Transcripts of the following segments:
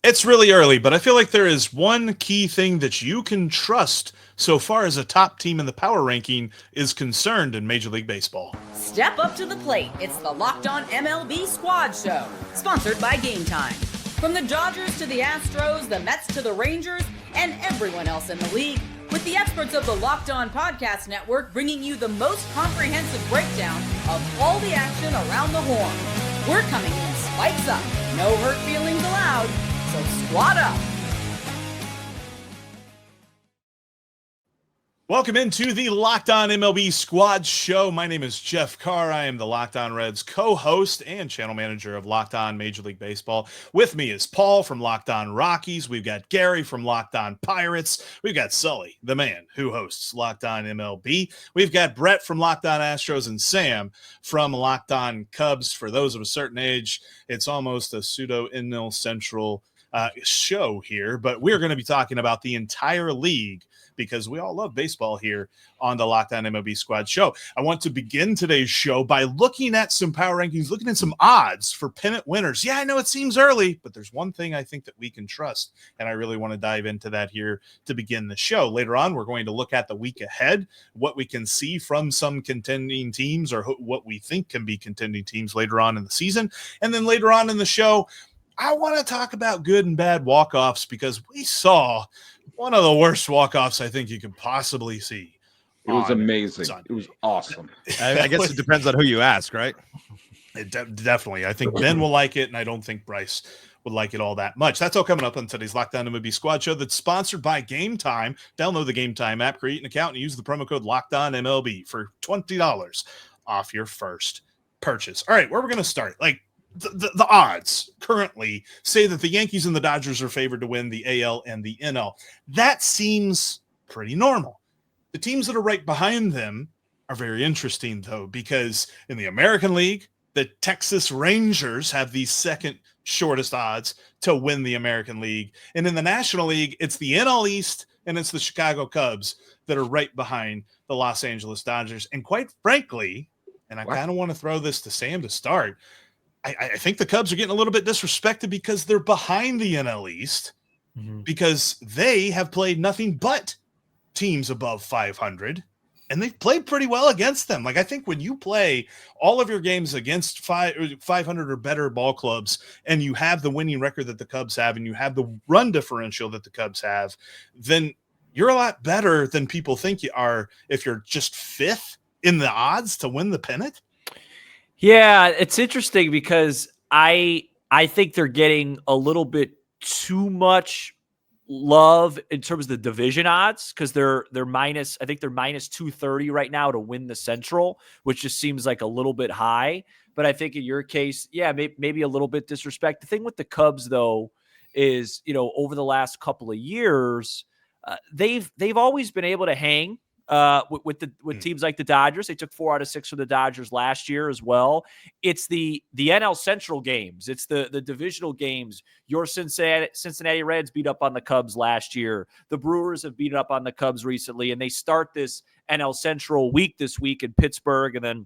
It's really early, but I feel like there is one key thing that you can trust so far as a top team in the power ranking is concerned in Major League Baseball. Step up to the plate. It's the Locked On MLB Squad Show, sponsored by Gametime. From the Dodgers to the Astros, the Mets to the Rangers, and everyone else in the league, with the experts of the Locked On Podcast Network bringing you the most comprehensive breakdown of all the action around the horn. We're coming in spikes up, no hurt feelings allowed, so squad up. Welcome into the Locked On MLB Squad Show. My name is Jeff Carr. I am the Locked On Reds co-host and channel manager of Locked On Major League Baseball. With me is Paul from Locked On Rockies. We've got Gary from Locked On Pirates. We've got Sully, the man who hosts Locked On MLB. We've got Brett from Locked On Astros and Sam from Locked On Cubs. For those of a certain age, it's almost a pseudo-NL Central show here, but we're going to be talking about the entire league because we all love baseball here on the Locked On MLB Squad Show. I want to begin today's show by looking at some power rankings, looking at some odds for pennant winners. Yeah, I know it seems early, but there's one thing I think that we can trust, and I really want to dive into that here to begin the show. Later on, we're going to look at the week ahead, what we can see from some contending teams or what we think can be contending teams later on in the season. And then later on in the show, I want to talk about good and bad walk-offs because we saw one of the worst walk-offs I think you could possibly see. It was amazing. Sunday. It was awesome. I guess it depends on who you ask, right? Definitely. I think Ben will like it, and I don't think Bryce would like it all that much. That's all coming up on today's Locked On MLB Squad Show that's sponsored by Gametime. Download the Gametime app, create an account, and use the promo code LOCKEDONMLB for $20 off your first purchase. All right, where we're going to start. The odds currently say that the Yankees and the Dodgers are favored to win the AL and the NL. That seems pretty normal. The teams that are right behind them are very interesting, though, because in the American League, the Texas Rangers have the second shortest odds to win the American League. And in the National League, it's the NL East and it's the Chicago Cubs that are right behind the Los Angeles Dodgers. And quite frankly, and I kind of want to throw this to Sam to start, I think the Cubs are getting a little bit disrespected because they're behind the NL East because they have played nothing but teams above 500, and they've played pretty well against them. I think when you play all of your games against 500 or better ball clubs and you have the winning record that the Cubs have and you have the run differential that the Cubs have, then you're a lot better than people think you are if you're just fifth in the odds to win the pennant. Yeah, it's interesting because I think they're getting a little bit too much love in terms of the division odds because they're minus 230 right now to win the Central, which just seems like a little bit high. But I think in your case, yeah, maybe a little bit disrespect. The thing with the Cubs though is, over the last couple of years, they've always been able to hang with teams like the Dodgers. They took 4 out of 6 for the Dodgers last year as well. It's the NL Central games. It's the divisional games. Your Cincinnati Reds beat up on the Cubs last year. The Brewers have beaten up on the Cubs recently, and they start this NL Central week this week in Pittsburgh, and then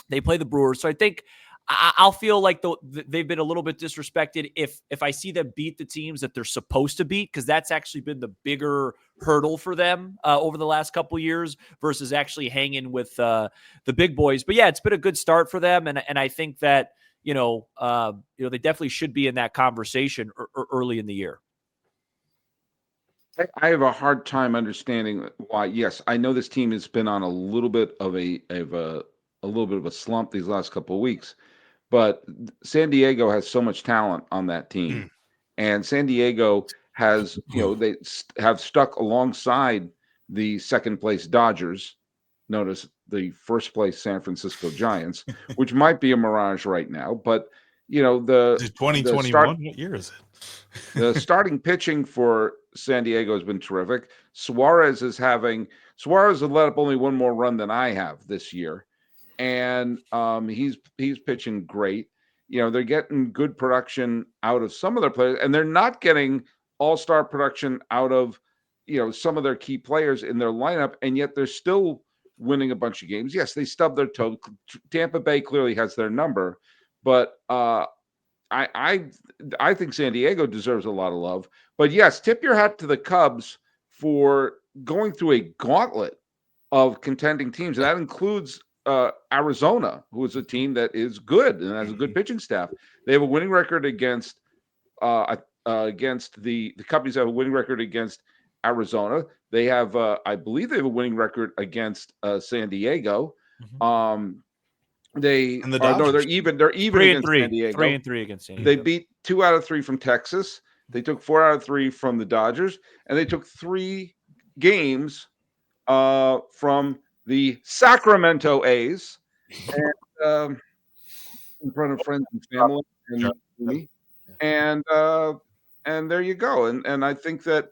they play the Brewers. So I think I'll feel like they've been a little bit disrespected if I see them beat the teams that they're supposed to beat, because that's actually been the bigger hurdle for them over the last couple of years versus actually hanging with the big boys. But yeah, it's been a good start for them, and I think that they definitely should be in that conversation early in the year. I have a hard time understanding why. Yes, I know this team has been on a little bit of a slump these last couple of weeks. But San Diego has so much talent on that team. And San Diego has, they have stuck alongside the second place Dodgers, notice the first place San Francisco Giants, which might be a mirage right now. But, the 2021, what year is it? The starting pitching for San Diego has been terrific. Suarez has let up only one more run than I have this year. And he's pitching great. They're getting good production out of some of their players, and they're not getting all-star production out of, some of their key players in their lineup, and yet they're still winning a bunch of games. Yes, they stubbed their toe. Tampa Bay clearly has their number, but I think San Diego deserves a lot of love. But yes, tip your hat to the Cubs for going through a gauntlet of contending teams, and that includes Arizona, who is a team that is good and has a good pitching staff. They have a winning record against the Cubbies have a winning record against Arizona. They have, I believe, they have a winning record against San Diego. They're even. They're even against San Diego. 3-3 against San Diego. They beat 2 out of 3 from Texas. They took 4 out of 3 from the Dodgers, and they took 3 games from the Sacramento A's, and in front of friends and family and me. And there you go. And I think that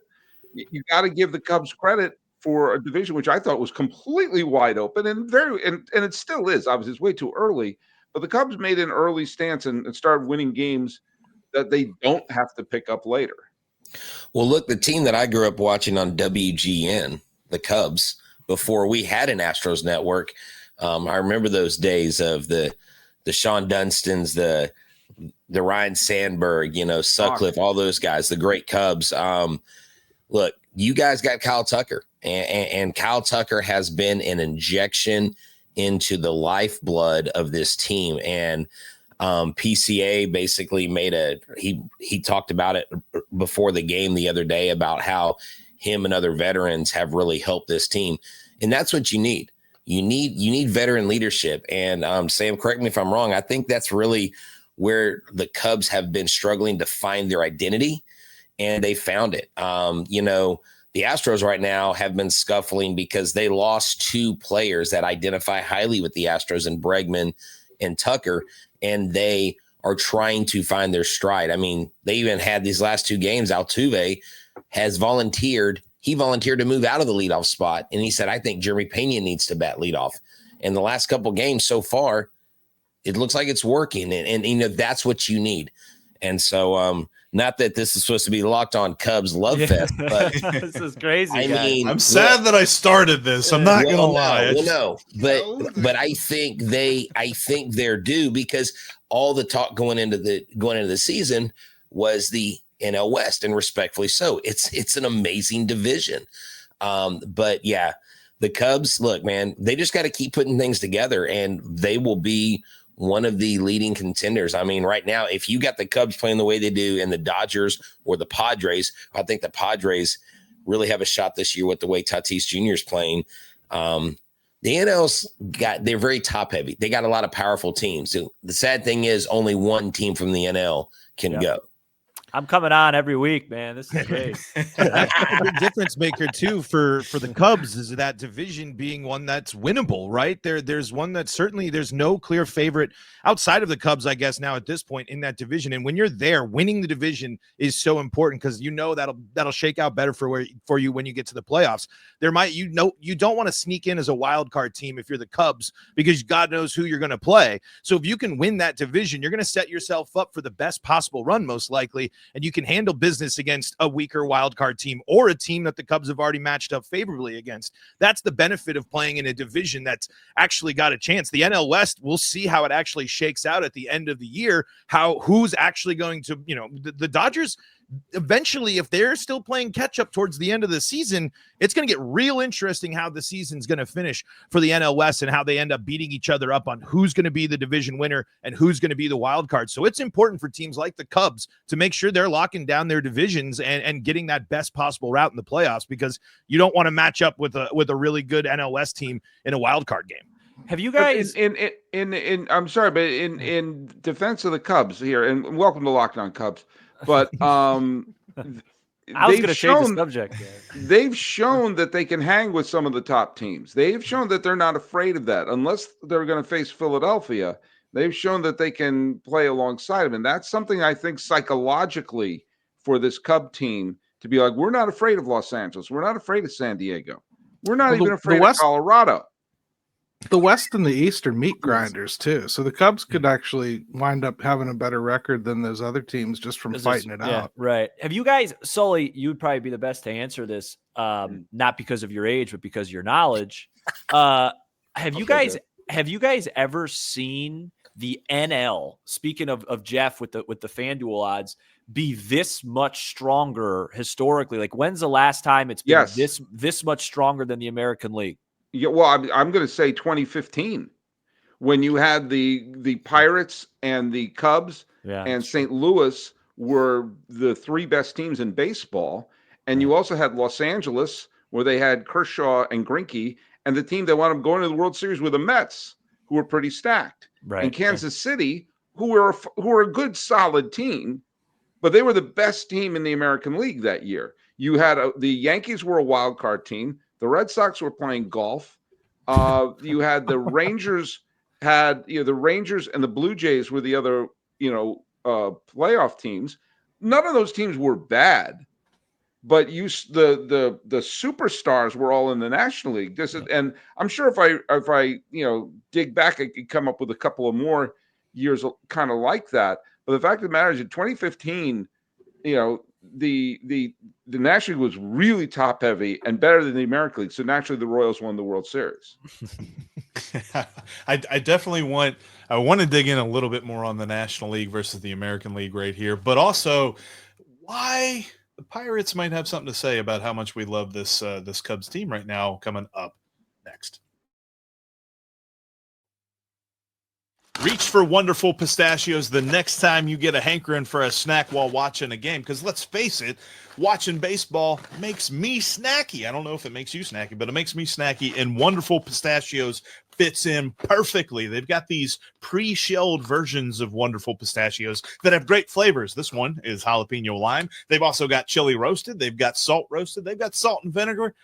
you got to give the Cubs credit for a division which I thought was completely wide open and it still is. Obviously, it's way too early, but the Cubs made an early stance and started winning games that they don't have to pick up later. Well, look, the team that I grew up watching on WGN, the Cubs, before we had an Astros network, I remember those days of the Sean Dunstons, the Ryan Sandberg, Sutcliffe, all those guys, the great Cubs. Look, you guys got Kyle Tucker, and Kyle Tucker has been an injection into the lifeblood of this team. And PCA basically he talked about it before the game the other day about how him and other veterans have really helped this team. And that's what you need. You need veteran leadership. And Sam, correct me if I'm wrong. I think that's really where the Cubs have been struggling to find their identity, and they found it. The Astros right now have been scuffling because they lost 2 players that identify highly with the Astros, in Bregman and Tucker, and they are trying to find their stride. I mean, they even had these last 2 games. Altuve has volunteered. He volunteered to move out of the leadoff spot, and he said, I think Jeremy Pena needs to bat leadoff. And the last couple games so far, it looks like it's working, and that's what you need. And so, not that this is supposed to be Locked On Cubs Love Fest, but this is crazy. I mean, I'm sad that I started this. I'm not gonna lie. But I think they're due, because all the talk going into the season was the NL West, and respectfully so. It's an amazing division. But yeah, the Cubs, look, man, they just got to keep putting things together, and they will be one of the leading contenders. I mean, right now, if you got the Cubs playing the way they do and the Dodgers or the Padres, I think the Padres really have a shot this year with the way Tatis Jr. is playing. The NL's they're very top heavy. They got a lot of powerful teams. The sad thing is only one team from the NL can go. I'm coming on every week, man. This is great. That's a big difference maker too for the Cubs, is that division being one that's winnable, right? There's one that certainly there's no clear favorite outside of the Cubs, I guess, now at this point in that division. And when you're there, winning the division is so important, because that'll shake out better for you when you get to the playoffs. You don't want to sneak in as a wild card team if you're the Cubs, because God knows who you're going to play. So if you can win that division, you're going to set yourself up for the best possible run, most likely. And you can handle business against a weaker wild card team or a team that the Cubs have already matched up favorably against. That's the benefit of playing in a division that's actually got a chance. The NL West, we'll see how it actually shakes out at the end of the year, who's actually going to, the Dodgers. Eventually, if they're still playing catch up towards the end of the season, it's going to get real interesting how the season's going to finish for the NL West and how they end up beating each other up on who's going to be the division winner and who's going to be the wild card. So it's important for teams like the Cubs to make sure they're locking down their divisions and getting that best possible route in the playoffs, because you don't want to match up with a really good NL West team in a wild card game. Have you guys I'm sorry, but in defense of the Cubs here, and welcome to Locked On Cubs. But I was going to change the subject. They've shown that they can hang with some of the top teams. They've shown that they're not afraid of that. Unless they're going to face Philadelphia, they've shown that they can play alongside them. And that's something I think psychologically for this Cub team to be like, we're not afraid of Los Angeles. We're not afraid of San Diego. We're not even afraid of Colorado. The West and the East are meat grinders too, so the Cubs could actually wind up having a better record than those other teams just from fighting it out. Right. Have you guys, Sully, you would probably be the best to answer this, not because of your age, but because of your knowledge. Have you guys have you guys ever seen the NL, speaking of Jeff with the FanDuel odds, be this much stronger historically? Like, when's the last time it's been this much stronger than the American League? Yeah, well, I'm going to say 2015, when you had the Pirates and the Cubs and St. Louis were the three best teams in baseball, and you also had Los Angeles, where they had Kershaw and Greinke, and the team that wound up going to the World Series were the Mets, who were pretty stacked, and Kansas City, who were a good, solid team, but they were the best team in the American League that year. You had the Yankees were a wild card team. The Red Sox were playing golf. You had the Rangers the Rangers and the Blue Jays were the other, playoff teams. None of those teams were bad, but the superstars were all in the National League. And I'm sure if I dig back, I could come up with a couple of more years kind of like that. But the fact of the matter is, in 2015, the National League was really top heavy and better than the American League. So naturally, the Royals won the World Series. I definitely want to dig in a little bit more on the National League versus the American League right here, but also why the Pirates might have something to say about how much we love this Cubs team right now coming up next. Reach for wonderful pistachios the next time you get a hankering for a snack while watching a game. Because let's face it, watching baseball makes me snacky. I don't know if it makes you snacky, but it makes me snacky. And wonderful pistachios fits in perfectly. They've got these pre-shelled versions of wonderful pistachios that have great flavors. This one is jalapeno lime. They've also got chili roasted. They've got salt roasted. They've got salt and vinegar.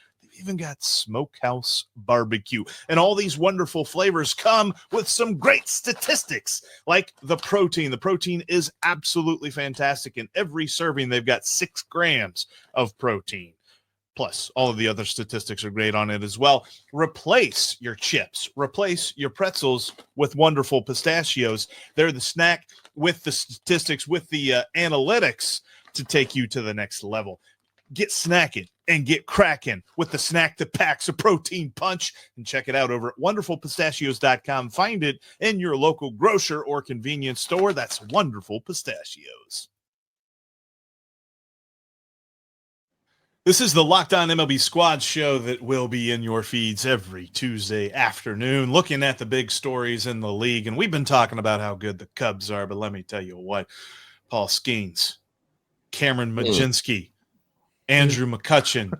Even got smokehouse barbecue, and all these wonderful flavors come with some great statistics like the protein. The protein is absolutely fantastic. In every serving, they've got 6 grams of protein. Plus, all of the other statistics are great on it as well. Replace your chips, replace your pretzels with wonderful pistachios. They're the snack with the statistics, with the analytics to take you to the next level. Get snacking and get cracking with the snack that packs a protein punch, and check it out over at wonderfulpistachios.com. Find it in your local grocer or convenience store. That's Wonderful Pistachios. This is the Locked On MLB Squad show that will be in your feeds every Tuesday afternoon, looking at the big stories in the league. And we've been talking about how good the Cubs are, but let me tell you what, Paul Skeens, Cameron Majinski, Andrew McCutchen.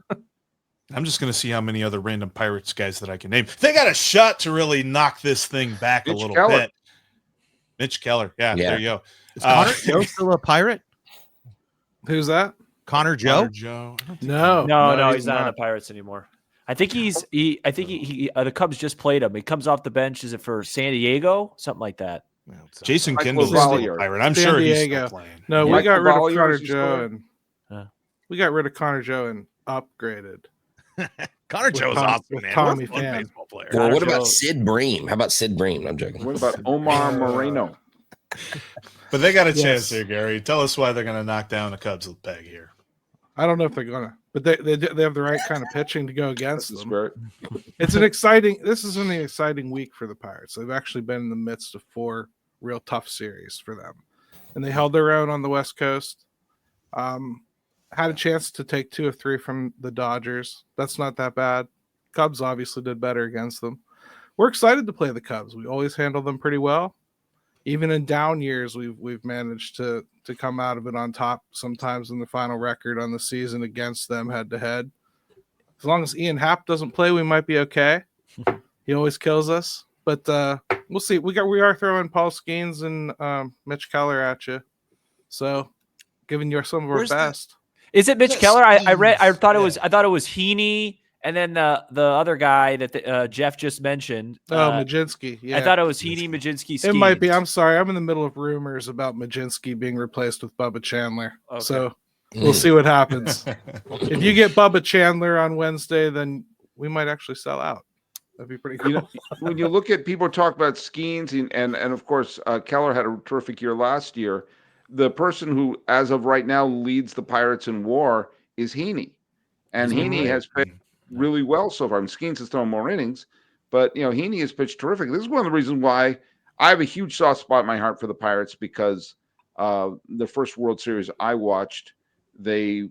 I'm just going to see how many other random Pirates guys that I can name. They got a shot to really knock this thing back a little bit. Mitch Keller. Yeah, there you go. Is Connor Joe still a Pirate? Who's that? Connor Joe? No, he's not on the Pirates anymore. I think the Cubs just played him. He comes off the bench. Is it for San Diego? Something like that. Jason Kendall's still a Pirate. I'm sure he's still playing. No, we got rid of Connor Joe and we got rid of Connor Joe and upgraded. Connor Joe's awesome, man. Tommy Fan. Baseball player. Well, what about Sid Bream? How about Sid Bream? I'm joking. What about Omar Moreno? But they got a chance here, Gary. Tell us why they're going to knock down the Cubs with peg here. I don't know if they're going to, but they have the right kind of pitching to go against them. This is an exciting week for the Pirates. They've actually been in the midst of 4 real tough series for them, and they held their own on the West Coast. Had a chance to take 2 of 3 from the Dodgers. That's not that bad. Cubs obviously did better against them. We're excited to play the Cubs. We always handle them pretty well. Even in down years, we've managed to come out of it on top. Sometimes in the final record on the season against them head to head. As long as Ian Happ doesn't play, we might be okay. He always kills us, but we'll see. We are throwing Paul Skeens and Mitch Keller at you, so giving you some of our best. Is it Mitch Keller? I thought it was Heaney, and then the other guy that Jeff just mentioned. Majinski. Yeah, I thought it was Heaney, Majinski. It might be. I'm sorry. I'm in the middle of rumors about Majinski being replaced with Bubba Chandler. Okay. So we'll see what happens. If you get Bubba Chandler on Wednesday, then we might actually sell out. That'd be pretty cool. When you look at people talk about Skeens and of course Keller had a terrific year last year. The person who, as of right now, leads the Pirates in WAR is Heaney, and Heaney has played really well so far. Skeens has thrown more innings, But Heaney has pitched terrific. This is one of the reasons why I have a huge soft spot in my heart for the Pirates, because the first World Series I watched, the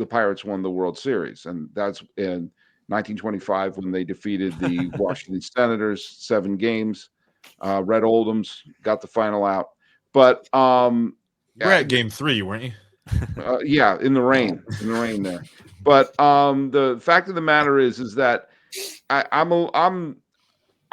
Pirates won the World Series, and that's in 1925 when they defeated the Washington Senators 7 games. Red Oldham's got the final out, but you were at Game 3, weren't you? Yeah, in the rain there. But the fact of the matter is that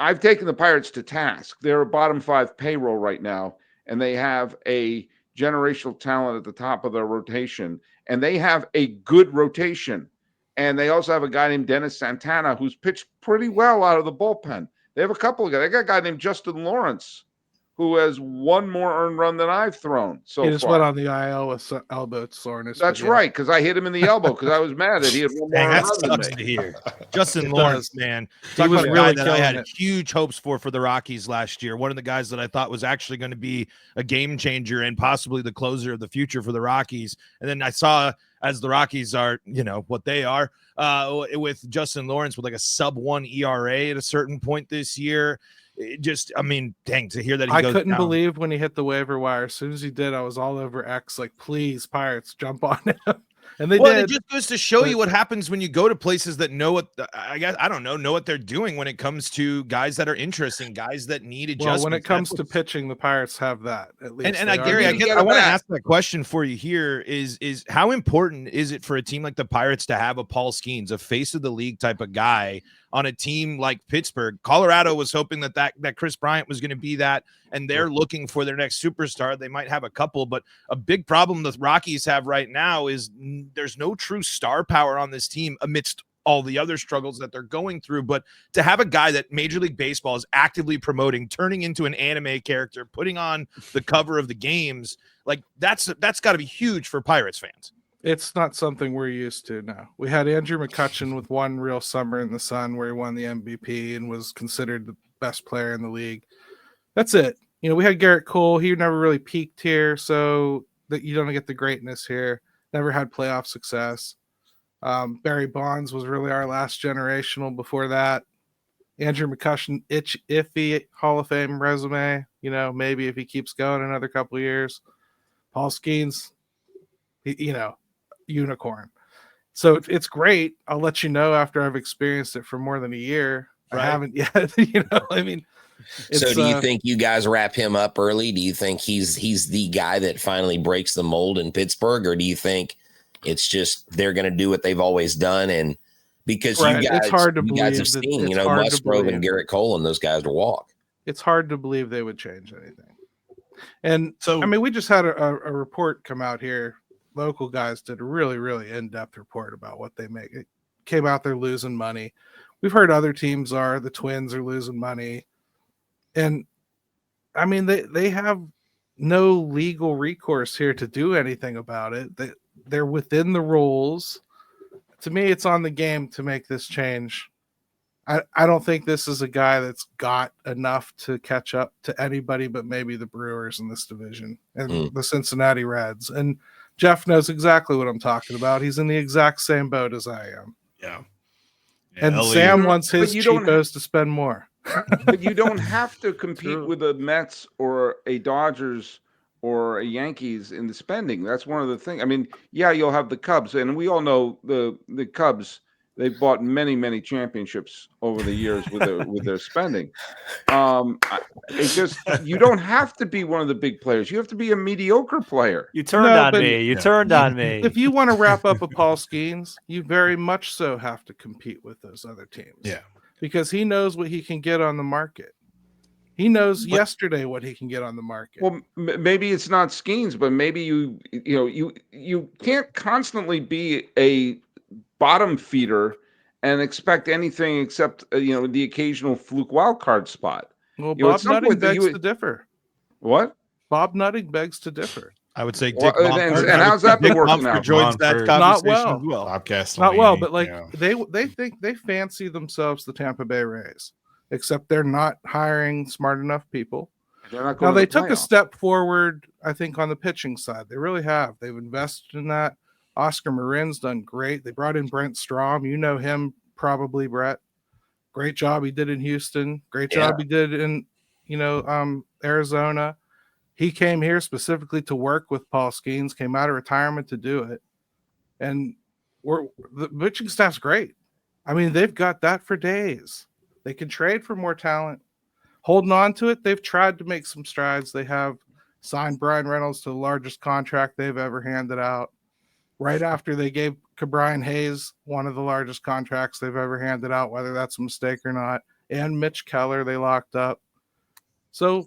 I've taken the Pirates to task. They're a bottom 5 payroll right now, and they have a generational talent at the top of their rotation, and they have a good rotation. And they also have a guy named Dennis Santana who's pitched pretty well out of the bullpen. They have a couple of guys. They got a guy named Justin Lawrence who has one more earned run than I've thrown so he just far. went on the IL with elbow soreness. That's right, because I hit him in the elbow because I was mad that he had one more Dang, that run than sucks me. to hear. Justin It Lawrence, does. man. He Talk was about a really guy that I had killing it. huge hopes for the Rockies last year. One of the guys that I thought was actually going to be a game changer and possibly the closer of the future for the Rockies. And then I saw, as the Rockies are, what they are, with Justin Lawrence with like a sub-1 ERA at a certain point this year. Dang, to hear that he I goes couldn't down. believe when he hit the waiver wire. As soon as he did, I was all over X, like, please, Pirates, jump on him. And they Well, did. it just goes to show but- you what happens when you go to places that know what know what they're doing when it comes to guys that are interesting, guys that need adjustments. Well, when it comes to That's what's- pitching, the Pirates have that at least. and They Gary, are I You guess get I it want to back. ask that question for you here is how important is it for a team like the Pirates to have a Paul Skeens, a face of the league type of guy on a team like Pittsburgh? Colorado was hoping that Chris Bryant was going to be that, and they're looking for their next superstar. They might have a couple, but a big problem the Rockies have right now is there's no true star power on this team amidst all the other struggles that they're going through. But to have a guy that Major League Baseball is actively promoting, turning into an anime character, putting on the cover of the games, like that's got to be huge for Pirates fans. It's not something we're used to now. We had Andrew McCutchen with one real summer in the sun where he won the MVP and was considered the best player in the league. That's it. We had Garrett Cole. He never really peaked here, so that you don't get the greatness here. Never had playoff success. Barry Bonds was really our last generational before that. Andrew McCutchen, iffy Hall of Fame resume. Maybe if he keeps going another couple of years. Paul Skeens, unicorn. So it's great. I'll let you know after I've experienced it for more than a year. Right. I haven't yet. So do you think you guys wrap him up early? Do you think he's the guy that finally breaks the mold in Pittsburgh, or do you think it's just they're going to do what they've always done? And because Right, you guys, it's hard to you guys believe have that- seen, it's hard to Musgrove and believe. Garrett Cole and those guys to walk. It's hard to believe they would change anything. And So we just had a report come out here. Local guys did a really, really in-depth report about what they make. It came out they're losing money. We've heard other teams the Twins are losing money. And they have no legal recourse here to do anything about it. They're within the rules. To me, it's on the game to make this change. I don't think this is a guy that's got enough to catch up to anybody but maybe the Brewers in this division and the Cincinnati Reds. And Jeff knows exactly what I'm talking about. He's in the exact same boat as I am. yeah. And Ellie- Sam wants his But you don't cheapos to spend more. But you don't have to compete True. with a Mets or a Dodgers or a Yankees in the spending. That's one of the things. You'll have the Cubs, and we all know the Cubs. They've bought many, many championships over the years with their spending. It's just you don't have to be one of the big players. You have to be a mediocre player. You turned No, on but- me. You turned on me. If you want to wrap up a Paul Skeens, you very much so have to compete with those other teams. Yeah. Because he knows what he can get on the market. He knows yesterday what he can get on the market. Well, maybe it's not Skeens, but maybe you can't constantly be a bottom feeder and expect anything except the occasional fluke wild card spot. Well, you know, at Bob some Nutting point that begs you would- to differ. What? Bob Nutting begs to differ. I would say Well, Dick and Mumford. and how's that been Dick working Mumford out? joins that Mumford. conversation Not well. as well. Bob Castellini, Not well, but yeah. they think they fancy themselves the Tampa Bay Rays, except they're not hiring smart enough people. They're not Now going they to the took a playoffs. step forward, I think, on the pitching side. They really have. They've invested in that. Oscar Marin's done great. They brought in Brent Strom. You know him probably, Brett. Great job he did in Houston. Great job he did in, Arizona. He came here specifically to work with Paul Skeens, came out of retirement to do it. And the pitching staff's great. I mean, they've got that for days. They can trade for more talent. Holding on to it, they've tried to make some strides. They have signed Brian Reynolds to the largest contract they've ever handed out. Right after they gave Brian Hayes one of the largest contracts they've ever handed out, whether that's a mistake or not. And Mitch Keller they locked up. So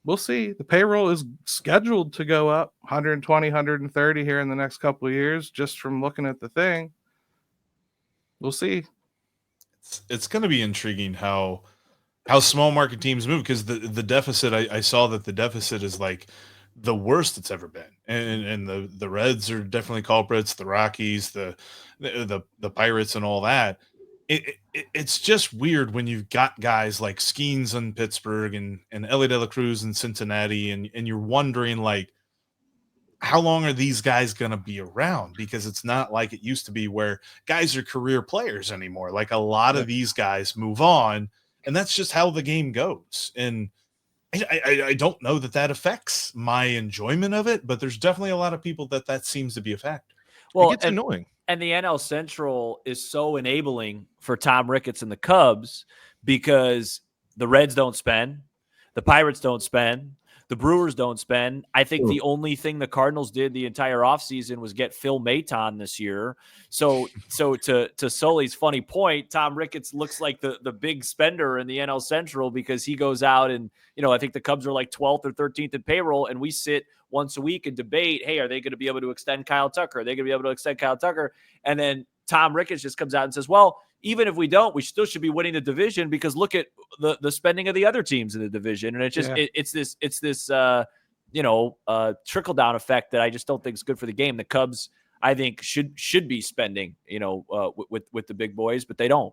we'll see. The payroll is scheduled to go up 120, 130 here in the next couple of years, just from looking at the thing. We'll see. It's going to be intriguing how small market teams move, because the deficit, I saw that the deficit is like the worst it's ever been, and the Reds are definitely culprits, the Rockies, the Pirates, and all that. It's just weird when you've got guys like Skeens in Pittsburgh and Ellie De La Cruz in Cincinnati, and you're wondering, like, how long are these guys going to be around? Because it's not like it used to be where guys are career players anymore. Like, a lot of these guys move on, and that's just how the game goes. And I don't know that affects my enjoyment of it, but there's definitely a lot of people that seems to be a factor. Well, it gets annoying. And the NL Central is so enabling for Tom Ricketts and the Cubs, because the Reds don't spend, the Pirates don't spend, the Brewers don't spend. I think the only thing the Cardinals did the entire offseason was get Phil Maton this year. So to Sully's funny point, Tom Ricketts looks like the big spender in the NL Central, because he goes out and, I think the Cubs are like 12th or 13th in payroll, and we sit once a week and debate, hey, are they going to be able to extend Kyle Tucker? Are they going to be able to extend Kyle Tucker? And then Tom Ricketts just comes out and says, well, even if we don't, we still should be winning the division, because look at the spending of the other teams in the division. And it's just, it's this trickle down effect that I just don't think is good for the game. The Cubs, I think, should be spending, with the big boys, but they don't.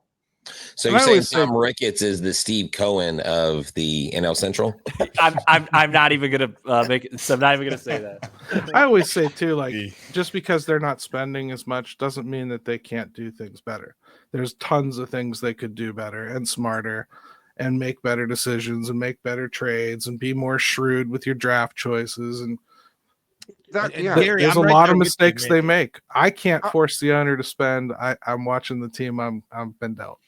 So you're saying Tom Ricketts is the Steve Cohen of the NL Central? I'm not even gonna make it. So I'm not even gonna say that. I always say too, like, just because they're not spending as much doesn't mean that they can't do things better. There's tons of things they could do better and smarter, and make better decisions and make better trades and be more shrewd with your draft choices. And Gary, there's a lot of mistakes they make. I can't force the owner to spend. I'm watching the team I'm been dealt.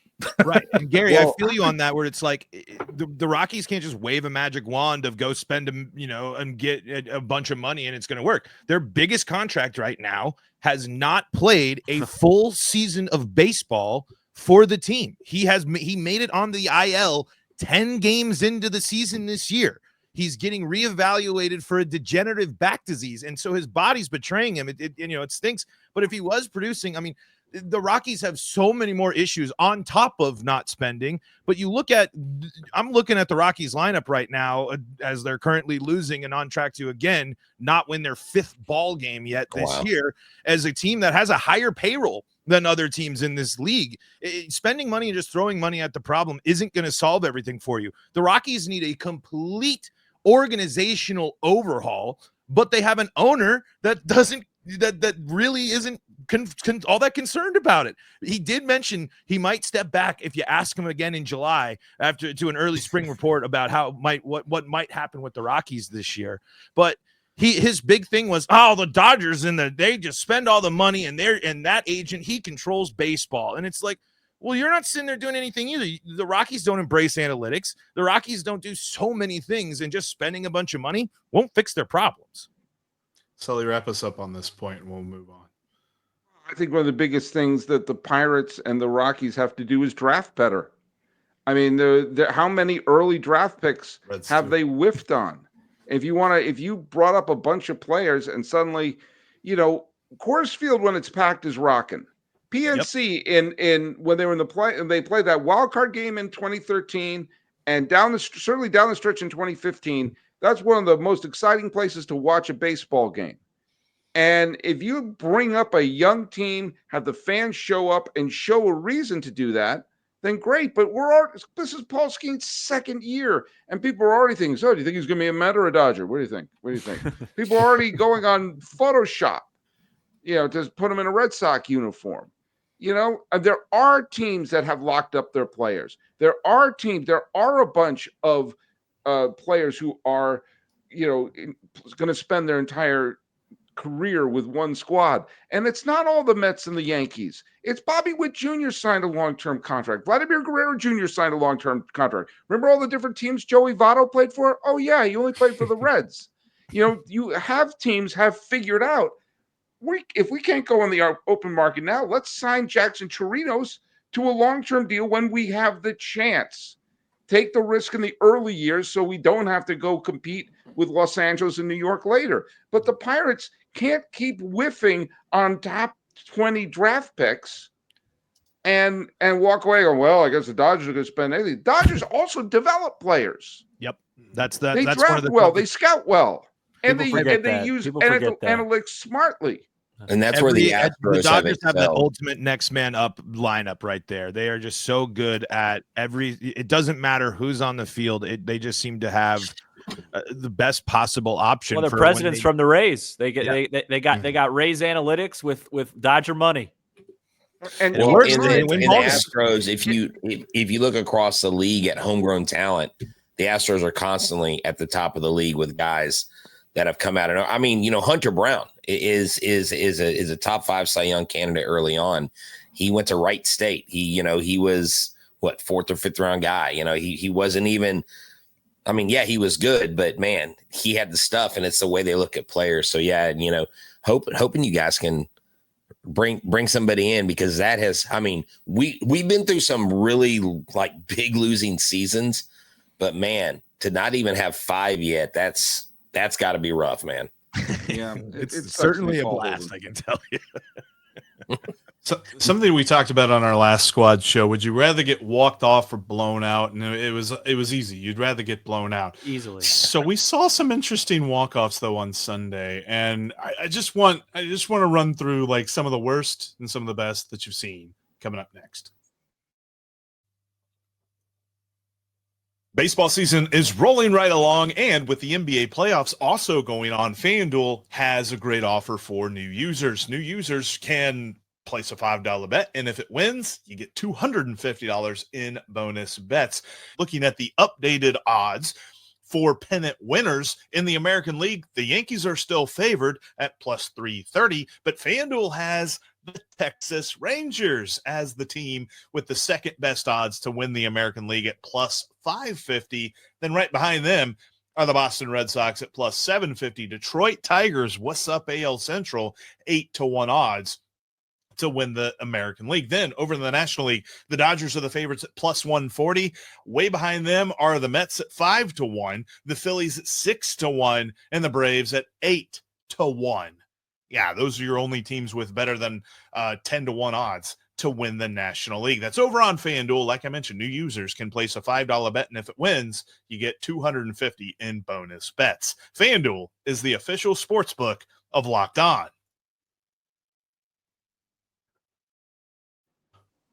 Right. And Gary, I feel you on that, where it's like the Rockies can't just wave a magic wand of go spend and get a bunch of money and it's going to work. Their biggest contract right now has not played a full season of baseball for the team. He made it on the IL 10 games into the season this year. He's getting reevaluated for a degenerative back disease, and so his body's betraying him. It stinks. But if he was producing, I mean, the Rockies have so many more issues on top of not spending. But I'm looking at the Rockies lineup right now as they're currently losing and on track to, again, not win their 5th ball game yet this year, as a team that has a higher payroll than other teams in this league. Spending money and just throwing money at the problem isn't going to solve everything for you. The Rockies need a complete organizational overhaul, but they have an owner that really isn't all that concerned about it. He did mention he might step back if you ask him again in July to an early spring report about what might happen with the Rockies this year. But his big thing was, the Dodgers they just spend all the money, and that agent, he controls baseball. And it's like, well, you're not sitting there doing anything either. The Rockies don't embrace analytics. The Rockies don't do so many things, and just spending a bunch of money won't fix their problems. Sully, wrap us up on this point and we'll move on. I think one of the biggest things that the Pirates and the Rockies have to do is draft better. I mean, how many early draft picks have they whiffed on? If you brought up a bunch of players and suddenly, Coors Field, when it's packed, is rocking. PNC in when they were in the play, they played that wild card game in 2013 and certainly down the stretch in 2015. That's one of the most exciting places to watch a baseball game. And if you bring up a young team, have the fans show up and show a reason to do that, then great. But this is Paul Skeens' 2nd year, and people are already thinking, so do you think he's going to be a Met or a Dodger? What do you think? People are already going on Photoshop, to put him in a Red Sox uniform. There are teams that have locked up their players. There are a bunch of players who are, going to spend their entire career with one squad. And it's not all the Mets and the Yankees. It's Bobby Witt Jr. signed a long-term contract. Vladimir Guerrero Jr. signed a long-term contract. Remember all the different teams Joey Votto played for? Oh, yeah, he only played for the Reds. You have teams have figured out, if we can't go on the open market now, let's sign Jackson Chirinos to a long-term deal when we have the chance. Take the risk in the early years so we don't have to go compete with Los Angeles and New York later. But the Pirates can't keep whiffing on top 20 draft picks and walk away going, well, I guess the Dodgers are going to spend anything. Dodgers also develop players. Yep. They draft one of the well, they scout well, and they that. use People forget that. analytics smartly. And that's where the Dodgers have that ultimate next man up lineup right there. They are just so good at it doesn't matter who's on the field. They just seem to have the best possible option. Well, the president's from the Rays. They got Rays analytics with Dodger money. And in the Astros, if you look across the league at homegrown talent, the Astros are constantly at the top of the league with guys that have come out. And I mean, Hunter Brown is a top 5 Cy Young candidate early on. He went to Wright State. He was what, 4th or 5th round guy. He wasn't even. I mean, yeah, he was good, but man, he had the stuff, and it's the way they look at players. So yeah, and hoping you guys can bring somebody in, because that has. I mean, we've been through some really like big losing seasons, but man, to not even have 5 yet, that's got to be rough, man. Yeah, it's certainly a blast, I can tell you. So, something we talked about on our last squad show. Would you rather get walked off or blown out? And it was easy. You'd rather get blown out easily. So we saw some interesting walk-offs though on Sunday, and I just want to run through like some of the worst and some of the best that you've seen coming up next. Baseball season is rolling right along, and with the NBA playoffs also going on, FanDuel has a great offer for new users. New users can place a $5 bet, and if it wins, you get $250 in bonus bets. Looking at the updated odds for pennant winners in the American League, the Yankees are still favored at plus 330, but FanDuel has the Texas Rangers as the team with the second best odds to win the American League at plus 550. Then right behind them are the Boston Red Sox at plus 750. Detroit Tigers, what's up AL Central, 8-1 odds to win the American League. Then over in the National League, the Dodgers are the favorites at plus 140. Way behind them are the Mets at 5-1, the Phillies at 6-1, and the Braves at 8-1. Yeah, those are your only teams with better than 10-1 odds to win the National League. That's over on FanDuel. Like I mentioned, new users can place a $5 bet, and if it wins, you get $250 in bonus bets. FanDuel is the official sports book of Locked On.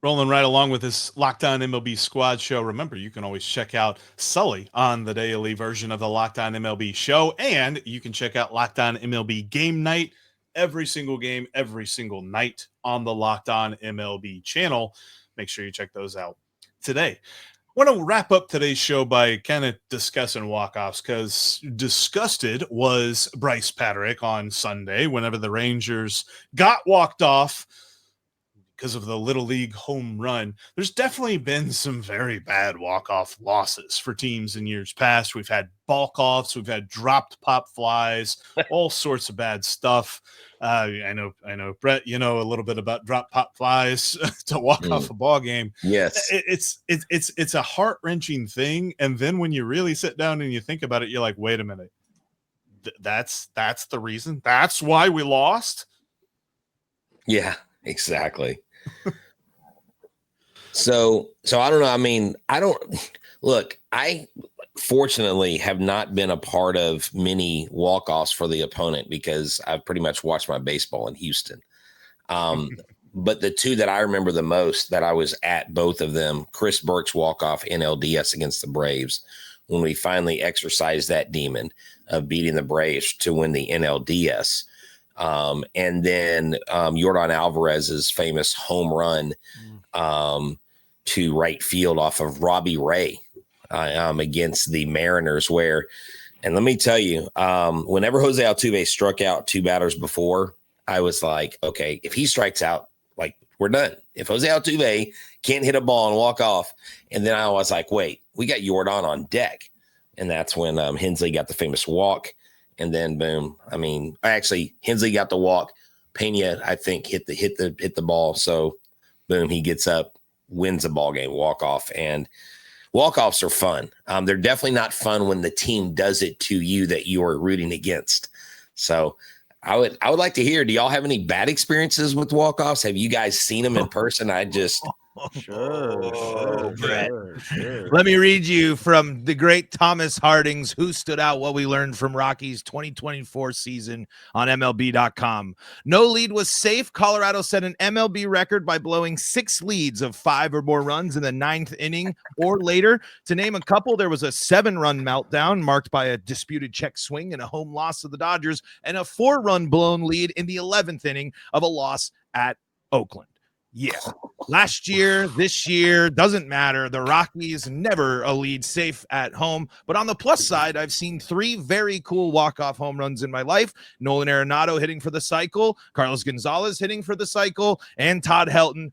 Rolling right along with this Locked On MLB Squad show. Remember, you can always check out Sully on the daily version of the Locked On MLB show, and you can check out Locked On MLB Game Night every single game, every single night on the Locked On MLB channel. Make sure you check those out today. I want to wrap up today's show by kind of discussing walk-offs, because disgusted was Bryce Patrick on Sunday whenever the Rangers got walked off because of the Little League home run. There's definitely been some very bad walk-off losses for teams in years past. We've had balk-offs, we've had dropped pop flies, all sorts of bad stuff. I know, Brett, you know a little bit about drop pop flies to walk off a ball game. Yes. It's a heart-wrenching thing. And then when you really sit down and you think about it, you're like, wait a minute. That's the reason. That's why we lost. Yeah, exactly. So I don't know. I mean, I fortunately have not been a part of many walk-offs for the opponent because I've pretty much watched my baseball in Houston. But the two that I remember the most, that I was at both of them, Chris Burke's walk-off NLDS against the Braves, when we finally exercised that demon of beating the Braves to win the NLDS. And then Yordan Alvarez's famous home run to right field off of Robbie Ray against the Mariners, and let me tell you, whenever Jose Altuve struck out 2 batters before, I was like, okay, if he strikes out, like, we're done. If Jose Altuve can't hit a ball and walk off, and then I was like, wait, we got Yordan on deck. And that's when Hensley got the famous walk. And then boom. I mean, actually, Hensley got the walk. Pena, I think, hit the ball. So boom, he gets up, wins the ball game, walk off. And walk-offs are fun. They're definitely not fun when the team does it to you that you are rooting against. So I would like to hear, do y'all have any bad experiences with walk-offs? Have you guys seen them in person? Sure. Let me read you from the great Thomas Harding's Who Stood Out, What We Learned from Rockies 2024 season on MLB.com. No lead was safe. Colorado set an MLB record by blowing 6 leads of 5 or more runs in the 9th inning or later. To name a couple, there was a 7-run meltdown marked by a disputed check swing and a home loss to the Dodgers, and a 4-run blown lead in the 11th inning of a loss at Oakland. Yeah. Last year, this year, doesn't matter. The Rockies never a lead safe at home. But on the plus side, I've seen 3 very cool walk-off home runs in my life. Nolan Arenado hitting for the cycle, Carlos Gonzalez hitting for the cycle, and Todd Helton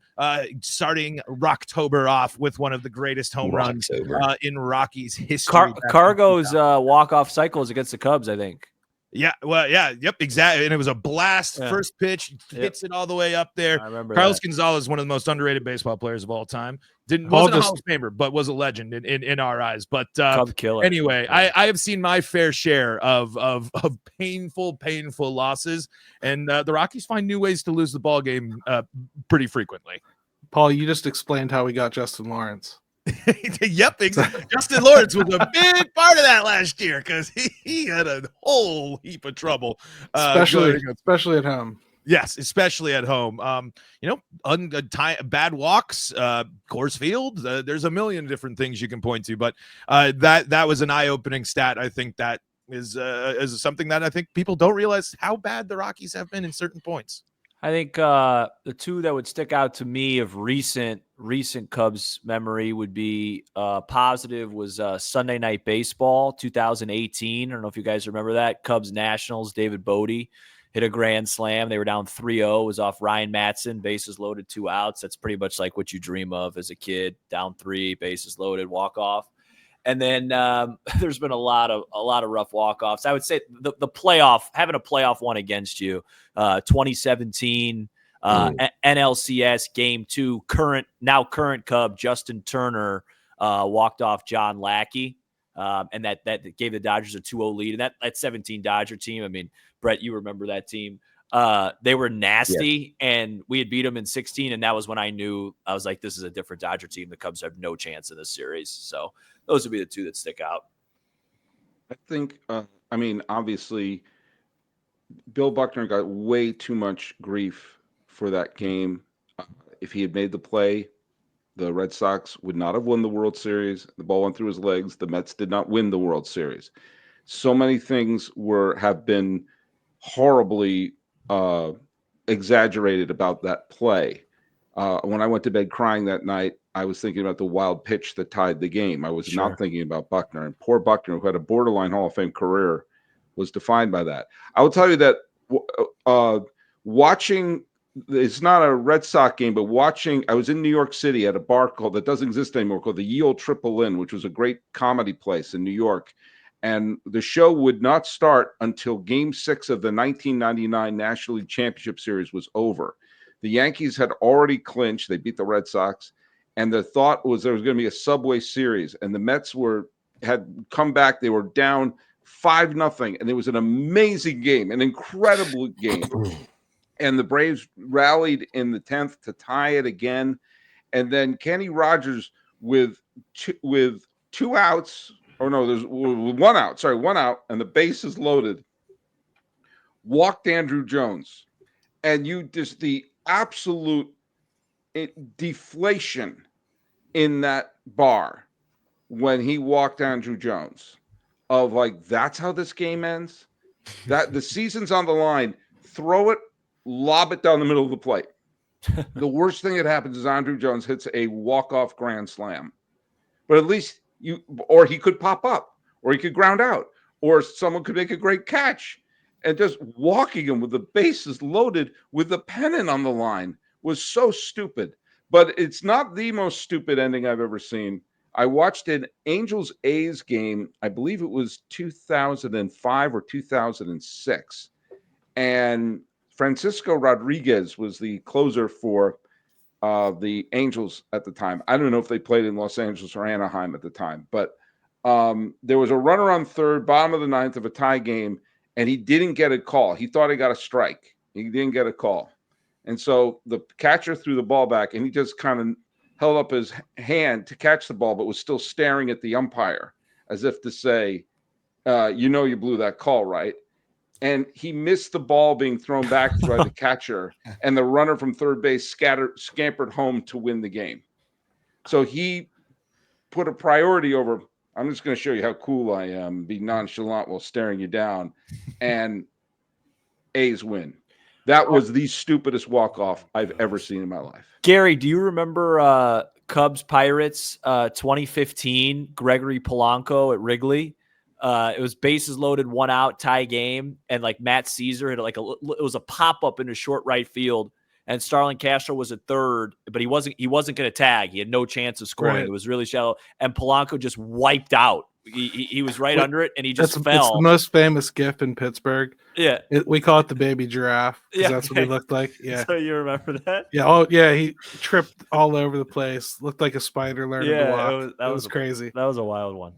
starting Rocktober off with one of the greatest home runs in Rockies history. Cargo's walk-off cycles against the Cubs, I think. Yeah, well, yeah, yep, exactly. And it was a blast. First pitch, hits it all the way up there. I remember Carlos Gonzalez, one of the most underrated baseball players of all time. Wasn't a Hall of Famer, but was a legend in our eyes. But Cub killer. Anyway, I have seen my fair share of painful losses, and the Rockies find new ways to lose the ball game pretty frequently. Paul, you just explained how we got Justin Lawrence. Yep, exactly. Justin Lawrence was a big part of that last year because he had a whole heap of trouble, especially at home. Yes, especially at home. Bad walks, Coors Field. There's a million different things you can point to, but that was an eye-opening stat. I think that is something that I think people don't realize how bad the Rockies have been in certain points. I think the 2 that would stick out to me of recent Cubs memory would be positive was Sunday Night Baseball 2018. I don't know if you guys remember that. Cubs Nationals, David Bodie hit a grand slam. They were down 3-0. It was off Ryan Matson, bases loaded, 2 outs. That's pretty much like what you dream of as a kid. Down 3, bases loaded, walk off. And then there's been a lot of rough walk-offs. I would say the playoff, having a playoff one against you, 2017 NLCS Game 2, current Cub Justin Turner walked off John Lackey, and that gave the Dodgers a 2-0 lead. And that 17 Dodger team, I mean, Brett, you remember that team. They were nasty, and we had beat them in 16, and that was when I knew. I was like, this is a different Dodger team. The Cubs have no chance in this series. So those would be the 2 that stick out. I think, obviously, Bill Buckner got way too much grief for that game. If he had made the play, the Red Sox would not have won the World Series. The ball went through his legs. The Mets did not win the World Series. So many things have been horribly exaggerated about that play. When I went to bed crying that night, I was thinking about the wild pitch that tied the game. I was not thinking about Buckner. And poor Buckner, who had a borderline Hall of Fame career, was defined by that. I will tell you that watching, it's not a Red Sox game, but I was in New York City at a bar that doesn't exist anymore, called the Ye Olde Triple Inn, which was a great comedy place in New York. And the show would not start until Game 6 of the 1999 National League Championship Series was over. The Yankees had already clinched. They beat the Red Sox. And the thought was there was going to be a Subway Series. And the Mets had come back. They were down 5-0. And it was an amazing game, an incredible game. And the Braves rallied in the 10th to tie it again. And then Kenny Rogers with 2 outs. Oh, no, there's 1 out. Sorry, 1 out, and the base is loaded. Walked Andrew Jones. And the absolute deflation in that bar when he walked Andrew Jones of like, that's how this game ends? That the season's on the line. throw it, lob it down the middle of the plate. The worst thing that happens is Andrew Jones hits a walk-off grand slam. But at least or he could pop up, or he could ground out, or someone could make a great catch. And just walking him with the bases loaded with the pennant on the line was so stupid. But it's not the most stupid ending I've ever seen. I watched an Angels-A's game, I believe it was 2005 or 2006. And Francisco Rodriguez was the closer for the Angels at the time. I don't know if they played in Los Angeles or Anaheim at the time, but there was a runner on third, bottom of the ninth of a tie game, and he didn't get a call. He thought he got a strike. He didn't get a call. And so the catcher threw the ball back, and he just kind of held up his hand to catch the ball, but was still staring at the umpire as if to say, you blew that call, right? And he missed the ball being thrown back by the catcher, and the runner from third base scampered home to win the game. So he put a priority over, I'm just going to show you how cool I am, be nonchalant while staring you down, and A's win. That was the stupidest walk-off I've ever seen in my life. Gary, do you remember Cubs Pirates 2015, Gregory Polanco at Wrigley? It was bases loaded, 1 out, tie game, and like Matt Caesar had it was a pop-up into short right field, and Starlin Castro was at third, but he wasn't going to tag. He had no chance of scoring. Right. It was really shallow, and Polanco just wiped out. He was right under it, and he just fell. It's the most famous GIF in Pittsburgh. Yeah, we call it the baby giraffe because that's what he looked like. Yeah. So you remember that? Yeah. Oh, yeah. He tripped all over the place. Looked like a spider learning to walk. That was crazy. That was a wild one.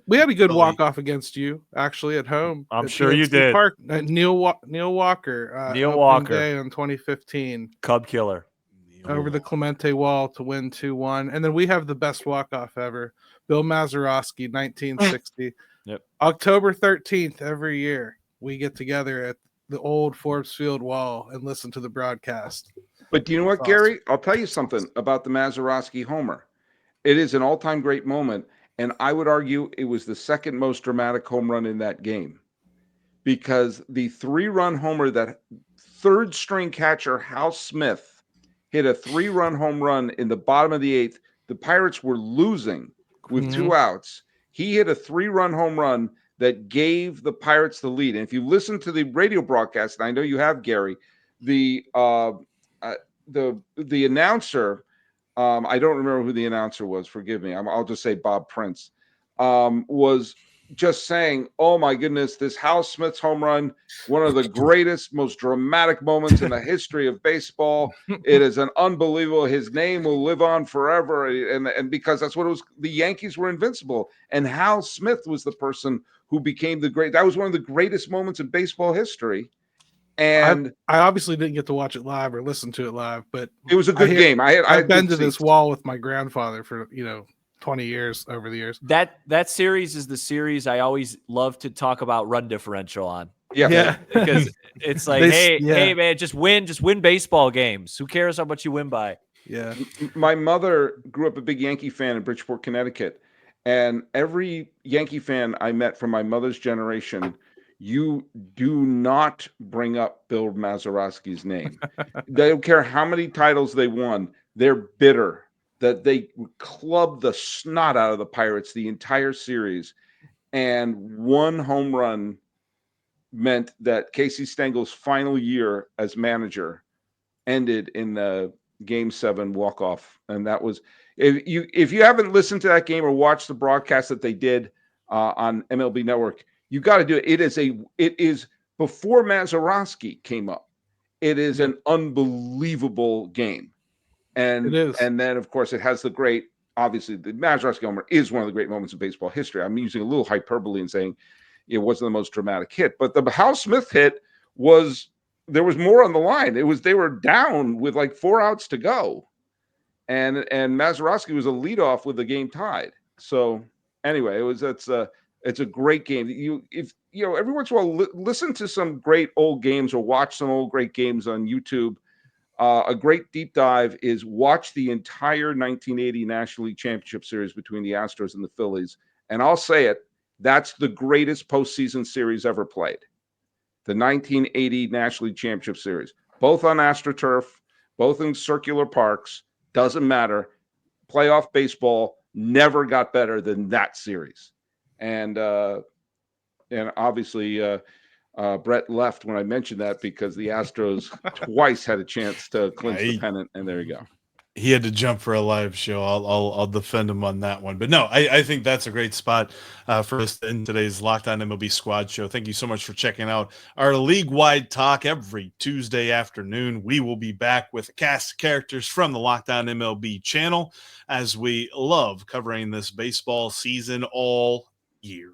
We had a good walk-off against you, actually, at home. I'm sure you did. Park, Neil Walker. Neil Walker. Day in 2015. Cub killer. Over the Clemente wall to win 2-1. And then we have the best walk-off ever. Bill Mazeroski, 1960. Yep. October 13th every year, we get together at the old Forbes Field wall and listen to the broadcast. But do you know what, Gary? I'll tell you something about the Mazeroski homer. It is an all-time great moment. And I would argue it was the second most dramatic home run in that game, because the 3-run homer that third string catcher Hal Smith hit a 3-run home run in the bottom of the 8th. The Pirates were losing with 2 outs. He hit a 3-run home run that gave the Pirates the lead. And if you listen to the radio broadcast, and I know you have, Gary, the announcer, I don't remember who the announcer was. Forgive me. I'll just say Bob Prince, was just saying, oh, my goodness, this Hal Smith's home run, one of the greatest, most dramatic moments in the history of baseball. It is an unbelievable. His name will live on forever. And because that's what it was. The Yankees were invincible. And Hal Smith was the person who became that was one of the greatest moments in baseball history. And I obviously didn't get to watch it live or listen to it live, but it was a good game. I've been to this wall with my grandfather for 20 years over the years. That series is the series I always love to talk about run differential on. Yeah. Because it's like, hey man, just win baseball games. Who cares how much you win by? Yeah. My mother grew up a big Yankee fan in Bridgeport, Connecticut, and every Yankee fan I met from my mother's generation, you do not bring up Bill Mazeroski's name. They don't care how many titles they won. They're bitter that they clubbed the snot out of the Pirates the entire series. And 1 home run meant that Casey Stengel's final year as manager ended in the Game 7 walk-off. And that was, if you haven't listened to that game or watched the broadcast that they did on MLB Network, you got to do it. It is before Mazeroski came up. It is an unbelievable game. And, it is. And then, of course, it has the great, obviously, the Mazeroski homer is one of the great moments in baseball history. I'm using a little hyperbole in saying it wasn't the most dramatic hit. But the Hal Smith hit there was more on the line. They were down with like 4 outs to go. And Mazeroski was a leadoff with the game tied. So anyway, it's a great game. Every once in a while, listen to some great old games or watch some old great games on YouTube. A great deep dive is watch the entire 1980 National League Championship Series between the Astros and the Phillies. And I'll say it, that's the greatest postseason series ever played. the 1980 National League Championship Series, both on AstroTurf, both in circular parks, doesn't matter. Playoff baseball never got better than that series. And obviously Brett left when I mentioned that because the Astros twice had a chance to clinch the pennant, and there you go. He had to jump for a live show. I'll defend him on that one. But no, I think that's a great spot for us in today's Locked On MLB Squad show. Thank you so much for checking out our league-wide talk every Tuesday afternoon. We will be back with a cast of characters from the Locked On MLB channel as we love covering this baseball season all year.